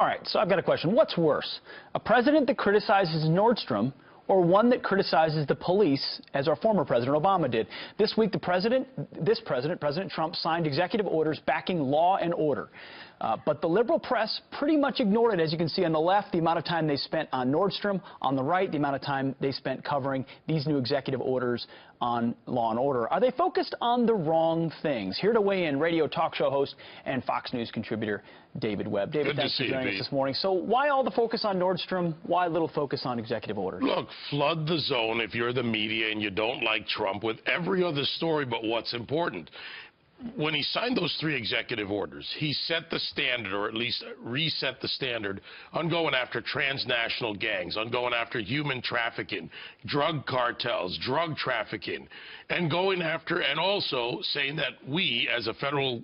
All right, so I've got a question. What's worse, a president that criticizes Nordstrom or one that criticizes the police, as our former President Obama did? This week, President Trump, signed executive orders backing law and order. But the liberal press pretty much ignored it. As you can see on the left, the amount of time they spent on Nordstrom. On the right, the amount of time they spent covering these new executive orders on law and order. Are they focused on the wrong things? Here to weigh in, radio talk show host and Fox News contributor David Webb. David, thanks for joining us this morning. So why all the focus on Nordstrom? Why little focus on executive orders? Look, flood the zone if you're the media and you don't like Trump with every other story but what's important. When he signed those 3 executive orders, he set the standard, or at least reset the standard, on going after transnational gangs, on going after human trafficking, drug cartels, drug trafficking, and going after, and also saying that we, as a federal,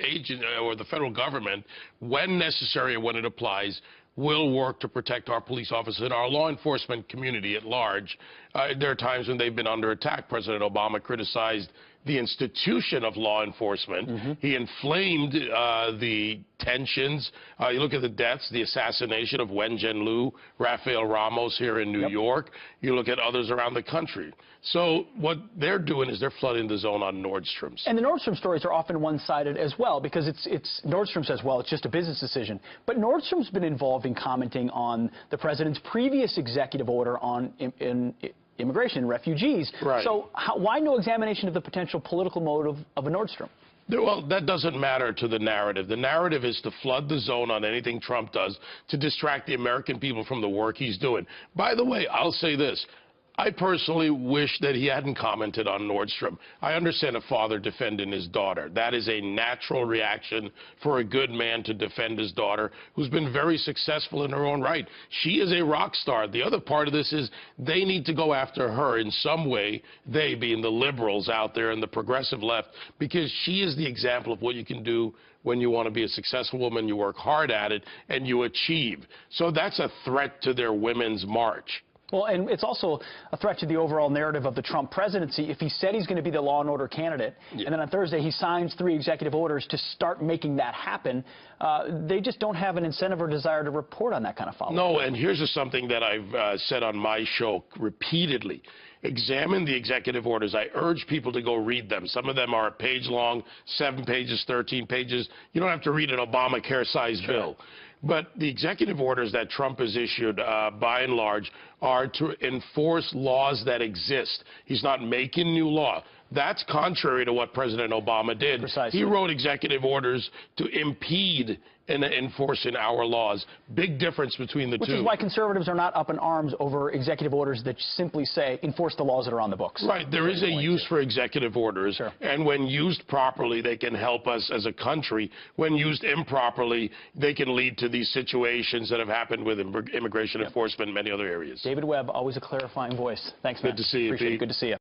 agent or the federal government, when necessary and when it applies, will work to protect our police officers and our law enforcement community at large. There are times when they've been under attack. President Obama criticized the institution of law enforcement. He inflamed the tensions. You look at the deaths, the assassination of Wen Jianlu, Rafael Ramos here in New York. You look at others around the country. So what they're doing is they're flooding the zone on Nordstrom's. And the Nordstrom stories are often one-sided as well, because it's Nordstrom says, well, it's just a business decision. But Nordstrom's been involved in commenting on the president's previous executive order on immigration and refugees. Right. So why no examination of the potential political motive of a Nordstrom? Well, that doesn't matter to the narrative. The narrative is to flood the zone on anything Trump does to distract the American people from the work he's doing. By the way, I'll say this. I personally wish that he hadn't commented on Nordstrom. I understand a father defending his daughter. That is a natural reaction for a good man to defend his daughter, who's been very successful in her own right. She is a rock star. The other part of this is they need to go after her in some way, they being the liberals out there and the progressive left, because she is the example of what you can do when you want to be a successful woman, you work hard at it, and you achieve. So that's a threat to their women's march. Well, and it's also a threat to the overall narrative of the Trump presidency. If he said he's going to be the law and order candidate, and then on Thursday he signs 3 executive orders to start making that happen, they just don't have an incentive or desire to report on that kind of follow-up. No, and here's just something that I've said on my show repeatedly. Examine the executive orders. I urge people to go read them. Some of them are a page long, 7 pages, 13 pages. You don't have to read an Obamacare-sized bill. But the executive orders that Trump has issued, by and large, are to enforce laws that exist. He's not making new law. That's contrary to what President Obama did. Precisely. He wrote executive orders to impede in enforcing our laws. Big difference between the two. Which is why conservatives are not up in arms over executive orders that simply say enforce the laws that are on the books. Right. There is a use for executive orders. Sure. And when used properly, they can help us as a country. When used improperly, they can lead to these situations that have happened with immigration enforcement and many other areas. David Webb, always a clarifying voice. Thanks, man. Good to see you, Appreciate Pete. it. Good to see you.